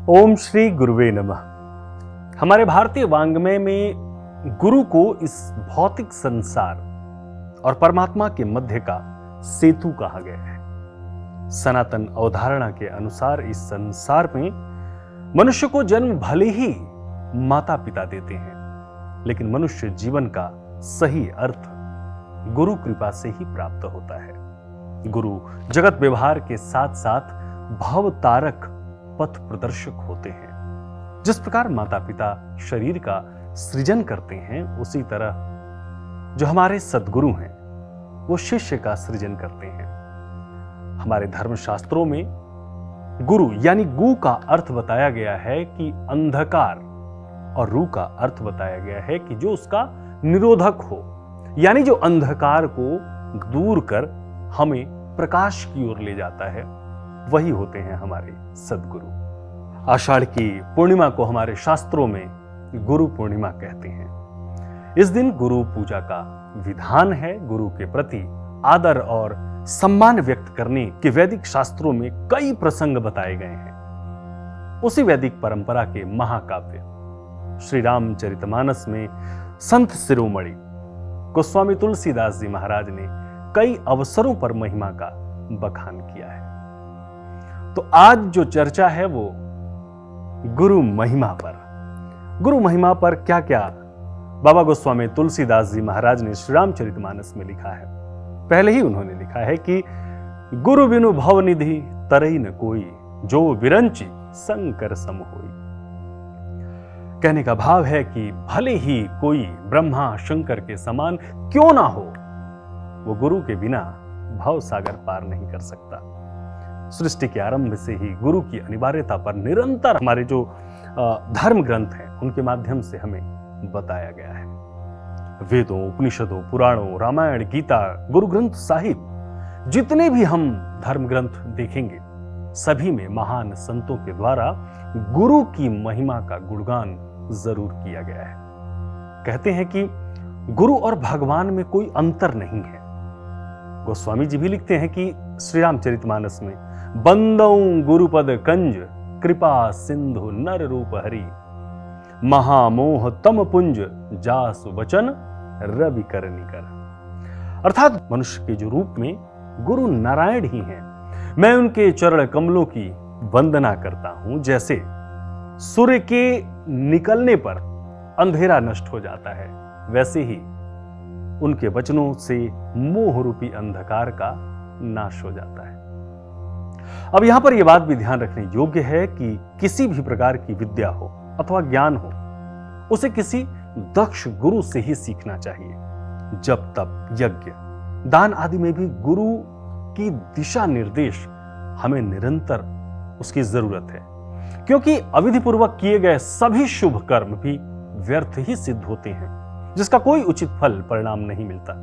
ओम श्री गुरुवे नमः। हमारे भारतीय वाङ्मय में गुरु को इस भौतिक संसार और परमात्मा के मध्य का सेतु कहा गया है। सनातन अवधारणा के अनुसार इस संसार में मनुष्य को जन्म भले ही माता पिता देते हैं, लेकिन मनुष्य जीवन का सही अर्थ गुरु कृपा से ही प्राप्त होता है। गुरु जगत व्यवहार के साथ साथ भवतारक पथ प्रदर्शक होते हैं। जिस प्रकार माता पिता शरीर का सृजन करते हैं, उसी तरह जो हमारे सद्गुरु हैं वो शिष्य का सृजन करते हैं। हमारे धर्मशास्त्रों में गुरु यानी गु का अर्थ बताया गया है कि अंधकार, और रू का अर्थ बताया गया है कि जो उसका निरोधक हो, यानी जो अंधकार को दूर कर हमें प्रकाश की ओर ले जाता है, वही होते हैं हमारे सद्गुरु। आषाढ़ की पूर्णिमा को हमारे शास्त्रों में गुरु पूर्णिमा कहते हैं। इस दिन गुरु पूजा का विधान है। गुरु के प्रति आदर और सम्मान व्यक्त करने के वैदिक शास्त्रों में कई प्रसंग बताए गए हैं। उसी वैदिक परंपरा के महाकाव्य श्री रामचरितमानस में संत शिरोमणि गोस्वामी तुलसीदास जी महाराज ने कई अवसरों पर महिमा का बखान किया है। तो आज जो चर्चा है वो गुरु महिमा पर। गुरु महिमा पर क्या क्या बाबा गोस्वामी तुलसीदास जी महाराज ने श्री रामचरितमानस में लिखा है। पहले ही उन्होंने लिखा है कि गुरु बिनु भव निधि तरई न कोई, जो विरंची शंकर सम होई। कहने का भाव है कि भले ही कोई ब्रह्मा शंकर के समान क्यों ना हो, वो गुरु के बिना भव सागर पार नहीं कर सकता। सृष्टि के आरंभ से ही गुरु की अनिवार्यता पर निरंतर हमारे जो धर्म ग्रंथ हैं उनके माध्यम से हमें बताया गया है। वेदों, उपनिषदों, पुराणों, रामायण, गीता, गुरु ग्रंथ साहिब, जितने भी हम धर्म ग्रंथ देखेंगे, सभी में महान संतों के द्वारा गुरु की महिमा का गुणगान जरूर किया गया है। कहते हैं कि गुरु और भगवान में कोई अंतर नहीं है। गोस्वामी जी भी लिखते हैं कि श्री रामचरितमानस में बंदौ गुरुपद कंज, कृपा सिंधु नर रूप हरि, महामोह तम पुंज, जासु वचन रवि कर निकर। अर्थात मनुष्य के जो रूप में गुरु नारायण ही हैं। मैं उनके चरण कमलों की वंदना करता हूं। जैसे सूर्य के निकलने पर अंधेरा नष्ट हो जाता है, वैसे ही उनके वचनों से मोह रूपी अंधकार का नाश हो जाता है। अब यहां पर यह बात भी ध्यान रखने योग्य है कि किसी भी प्रकार की विद्या हो अथवा ज्ञान हो, उसे किसी दक्ष गुरु से ही सीखना चाहिए। जब तप, यज्ञ, दान आदि में भी गुरु की दिशा निर्देश हमें निरंतर उसकी जरूरत है, क्योंकि अविधिपूर्वक किए गए सभी शुभ कर्म भी व्यर्थ ही सिद्ध होते हैं, जिसका कोई उचित फल परिणाम नहीं मिलता।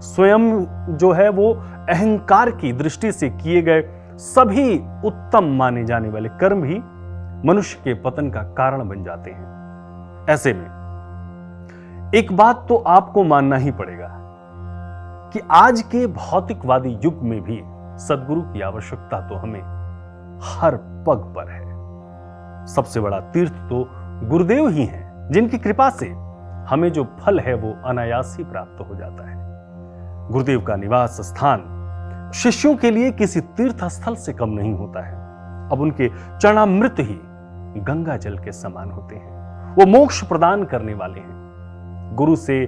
स्वयं जो है वो अहंकार की दृष्टि से किए गए सभी उत्तम माने जाने वाले कर्म भी मनुष्य के पतन का कारण बन जाते हैं। ऐसे में एक बात तो आपको मानना ही पड़ेगा कि आज के भौतिकवादी युग में भी सद्गुरु की आवश्यकता तो हमें हर पग पर है। सबसे बड़ा तीर्थ तो गुरुदेव ही हैं, जिनकी कृपा से हमें जो फल है वो अनायास ही प्राप्त हो जाता है। गुरुदेव का निवास स्थान शिष्यों के लिए किसी तीर्थ स्थल से कम नहीं होता है। अब उनके चरणामृत ही गंगा जल के समान होते हैं। वो मोक्ष प्रदान करने वाले हैं। गुरु से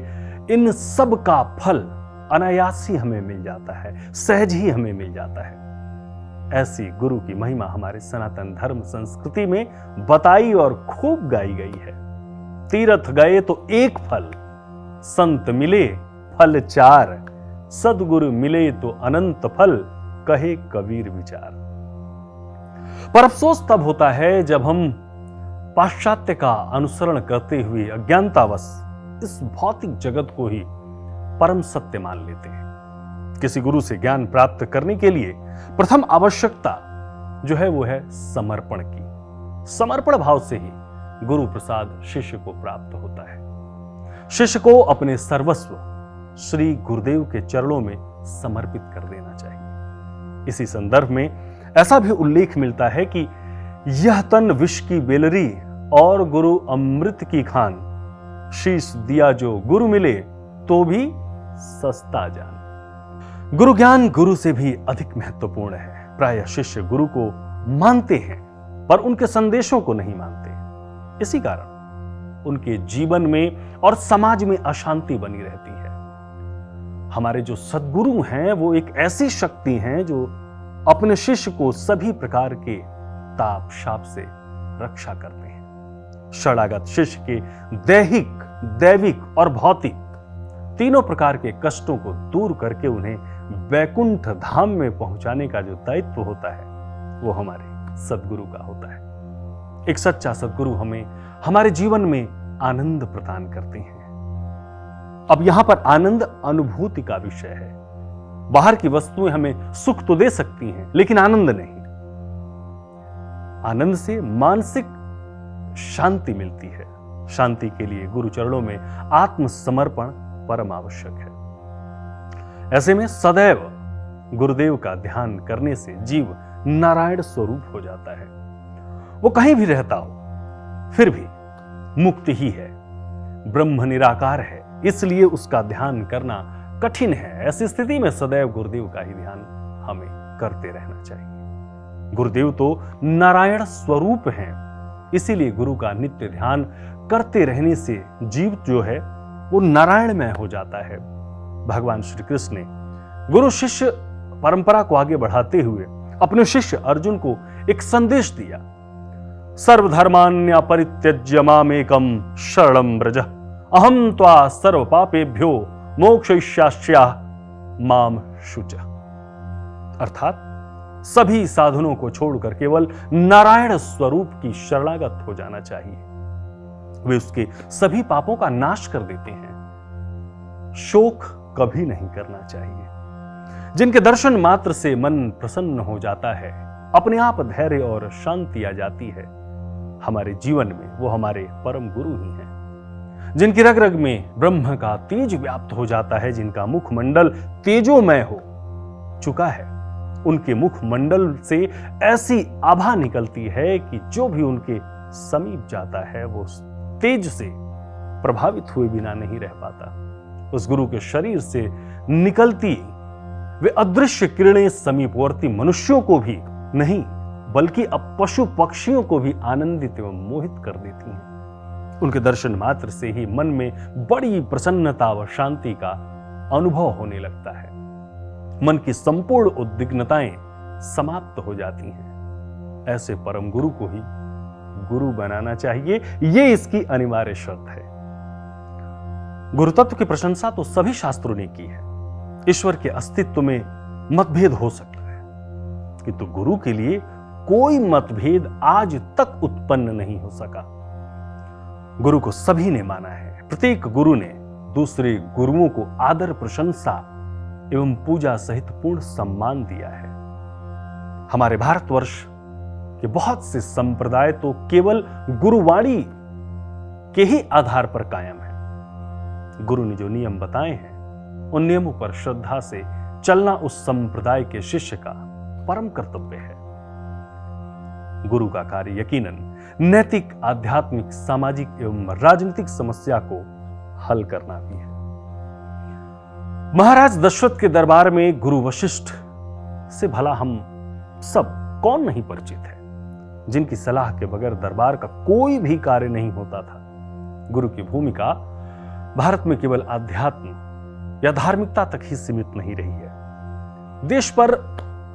इन सब का फल अनायास ही हमें मिल जाता है, सहज ही हमें मिल जाता है। ऐसी गुरु की महिमा हमारे सनातन धर्म संस्कृति में बताई और खूब गाई गई है। तीर्थ गए तो एक फल, संत मिले फल चार, सद्गुरु मिले तो अनंत फल, कहे कबीर विचार। पर अफसोस तब होता है जब हम पाश्चात्य का अनुसरण करते हुए अज्ञानतावश इस भौतिक जगत को ही परम सत्य मान लेते हैं। किसी गुरु से ज्ञान प्राप्त करने के लिए प्रथम आवश्यकता जो है वो है समर्पण की। समर्पण भाव से ही गुरु प्रसाद शिष्य को प्राप्त होता है। शिष्य को अपने सर्वस्व श्री गुरुदेव के चरणों में समर्पित कर देना चाहिए। इसी संदर्भ में ऐसा भी उल्लेख मिलता है कि यह तन विष की बेलरी और गुरु अमृत की खान, शीश दिया जो गुरु मिले तो भी सस्ता जान। गुरु ज्ञान गुरु से भी अधिक महत्वपूर्ण है। प्रायः शिष्य गुरु को मानते हैं पर उनके संदेशों को नहीं मानते। इसी कारण उनके जीवन में और समाज में अशांति बनी रहती है। हमारे जो सद्गुरु हैं वो एक ऐसी शक्ति हैं जो अपने शिष्य को सभी प्रकार के ताप शाप से रक्षा करते हैं। शरणागत शिष्य के दैहिक, दैविक और भौतिक तीनों प्रकार के कष्टों को दूर करके उन्हें वैकुंठ धाम में पहुंचाने का जो दायित्व होता है वो हमारे सद्गुरु का होता है। एक सच्चा सद्गुरु हमें हमारे जीवन में आनंद प्रदान करते हैं। अब यहां पर आनंद अनुभूति का विषय है। बाहर की वस्तुएं हमें सुख तो दे सकती हैं लेकिन आनंद नहीं। आनंद से मानसिक शांति मिलती है। शांति के लिए गुरु चरणों में आत्मसमर्पण परम आवश्यक है। ऐसे में सदैव गुरुदेव का ध्यान करने से जीव नारायण स्वरूप हो जाता है। वो कहीं भी रहता हो फिर भी मुक्त ही है, ब्रह्म निराकार है, इसलिए उसका ध्यान करना कठिन है। ऐसी स्थिति में सदैव गुरुदेव का ही ध्यान हमें करते रहना चाहिए। गुरुदेव तो नारायण स्वरूप हैं, इसीलिए गुरु का नित्य ध्यान करते रहने से जीव जो है वो नारायणमय हो जाता है। भगवान श्री कृष्ण ने गुरु शिष्य परंपरा को आगे बढ़ाते हुए अपने शिष्य अर्जुन को एक संदेश दिया। सर्वधर्मान्य परित्यज्य मामेकम शरणं व्रज, अहम त्वा सर्व पापेभ्यो मोक्षयिष्यामि माम शुच। अर्थात सभी साधनों को छोड़कर केवल नारायण स्वरूप की शरणागत हो जाना चाहिए। वे उसके सभी पापों का नाश कर देते हैं। शोक कभी नहीं करना चाहिए। जिनके दर्शन मात्र से मन प्रसन्न हो जाता है, अपने आप धैर्य और शांति आ जाती है, हमारे जीवन में वो हमारे परम गुरु ही हैं। जिनकी रग रग में ब्रह्म का तेज व्याप्त हो जाता है, जिनका मुखमंडल तेजोमय हो चुका है, उनके मुखमंडल से ऐसी आभा निकलती है कि जो भी उनके समीप जाता है वो तेज से प्रभावित हुए बिना नहीं रह पाता। उस गुरु के शरीर से निकलती वे अदृश्य किरणें समीपवर्ती मनुष्यों को भी नहीं बल्कि अब पशु पक्षियों को भी आनंदित एवं मोहित कर देती हैं। उनके दर्शन मात्र से ही मन में बड़ी प्रसन्नता व शांति का अनुभव होने लगता है। मन की संपूर्ण उद्विग्नताएं समाप्त हो जाती हैं। ऐसे परम गुरु को ही गुरु बनाना चाहिए, ये इसकी अनिवार्य शर्त है। गुरु तत्व की प्रशंसा तो सभी शास्त्रों ने की है। ईश्वर के अस्तित्व में मतभेद हो सकता है किंतु गुरु के लिए कोई मतभेद आज तक उत्पन्न नहीं हो सका। गुरु को सभी ने माना है। प्रत्येक गुरु ने दूसरे गुरुओं को आदर, प्रशंसा एवं पूजा सहित पूर्ण सम्मान दिया है। हमारे भारतवर्ष के बहुत से संप्रदाय तो केवल गुरुवाणी के ही आधार पर कायम है। गुरु ने जो नियम बताए हैं उन नियमों पर श्रद्धा से चलना उस संप्रदाय के शिष्य का परम कर्तव्य है। गुरु का कार्य यकीनन नैतिक, आध्यात्मिक, सामाजिक एवं राजनीतिक समस्या को हल करना भी है। महाराज दशरथ के दरबार में गुरु वशिष्ठ से भला हम सब कौन नहीं परिचित है, जिनकी सलाह के बगैर दरबार का कोई भी कार्य नहीं होता था। गुरु की भूमिका भारत में केवल आध्यात्म या धार्मिकता तक ही सीमित नहीं रही है। देश पर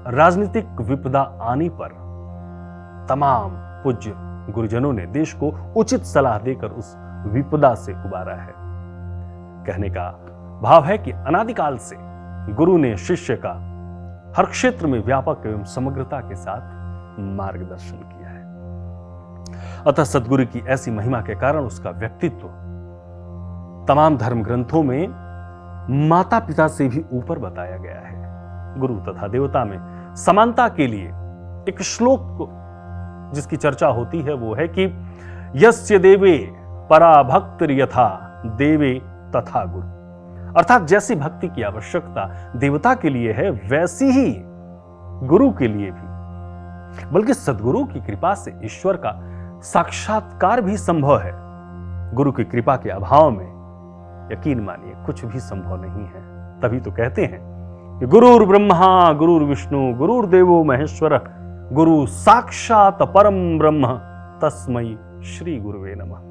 राजनीतिक विपदा आने पर तमाम पूज्य गुरुजनों ने देश को उचित सलाह देकर उस विपदा से उबारा है। कहने का भाव है कि अनादिकाल से गुरु ने शिष्य का हर क्षेत्र में व्यापक एवं समग्रता के साथ मार्गदर्शन किया है। अतः सद्गुरु की ऐसी महिमा के कारण उसका व्यक्तित्व तमाम धर्म ग्रंथों में माता पिता से भी ऊपर बताया गया है। गुरु तथा देवता में समानता के लिए एक श्लोक जिसकी चर्चा होती है वो है कि यस्य देवे परा भक्ति यथा देवे तथा गुरु। अर्थात जैसी भक्ति की आवश्यकता देवता के लिए है वैसी ही गुरु के लिए भी। बल्कि सद्गुरु की कृपा से ईश्वर का साक्षात्कार भी संभव है। गुरु की कृपा के अभाव में यकीन मानिए कुछ भी संभव नहीं है। तभी तो कहते हैं कि गुरुर् ब्रह्मा गुरुर् विष्णु गुरुर्देवो महेश्वर गुरु साक्षात परम ब्रह्म तस्मै श्री गुरुवे नमः।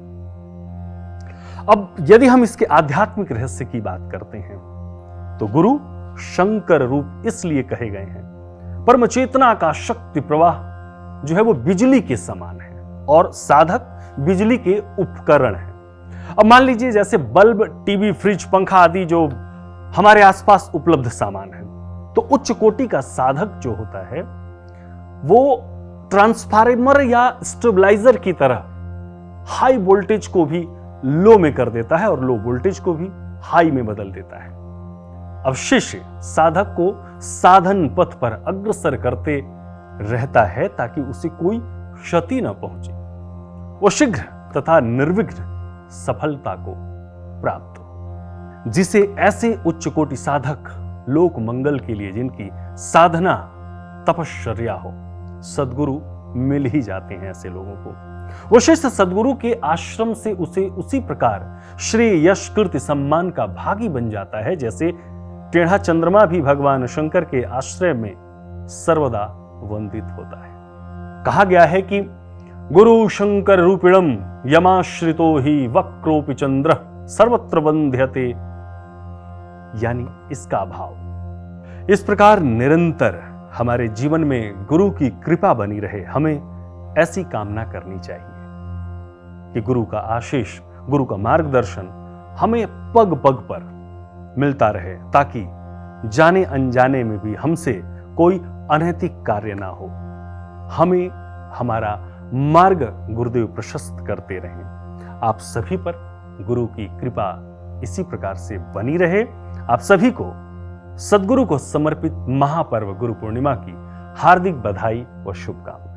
अब यदि हम इसके आध्यात्मिक रहस्य की बात करते हैं तो गुरु शंकर रूप इसलिए कहे गए हैं। परम चेतना का शक्ति प्रवाह जो है वो बिजली के समान है और साधक बिजली के उपकरण हैं। अब मान लीजिए जैसे बल्ब, टीवी, फ्रिज, पंखा आदि जो हमारे आसपास उपलब्ध सामान है, तो उच्च कोटि का साधक जो होता है वो ट्रांसफार्मर या स्टेबलाइजर की तरह हाई वोल्टेज को भी लो में कर देता है और लो वोल्टेज को भी हाई में बदल देता है। अब शिष्य साधक को साधन पथ पर अग्रसर करते रहता है ताकि उसे कोई क्षति न पहुंचे, वो शीघ्र तथा निर्विघ्न सफलता को प्राप्त हो। जिसे ऐसे उच्च कोटि साधक लोक मंगल के लिए जिनकी साधना तपश्चर्या हो, सद्गुरु मिल ही जाते हैं ऐसे लोगों को। वो शिष्य सद्गुरु के आश्रम से उसे उसी प्रकार श्रेय यश कीर्ति सम्मान का भागी बन जाता है जैसे टेढ़ा चंद्रमा भी भगवान शंकर के आश्रय में सर्वदा वंदित होता है। कहा गया है कि गुरु शंकर रूपिणम यमाश्रितो ही वक्रोपि चंद्र सर्वत्र वंद्यते, यानी इसका भाव इस प्रकार निरंतर हमारे जीवन में गुरु की कृपा बनी रहे। हमें ऐसी कामना करनी चाहिए कि गुरु का आशीष, गुरु का मार्गदर्शन हमें पग पग पर मिलता रहे ताकि जाने अनजाने में भी हमसे कोई अनैतिक कार्य ना हो। हमें हमारा मार्ग गुरुदेव प्रशस्त करते रहें। आप सभी पर गुरु की कृपा इसी प्रकार से बनी रहे। आप सभी को सद्गुरु को समर्पित महापर्व गुरु पूर्णिमा की हार्दिक बधाई व शुभकामनाएं।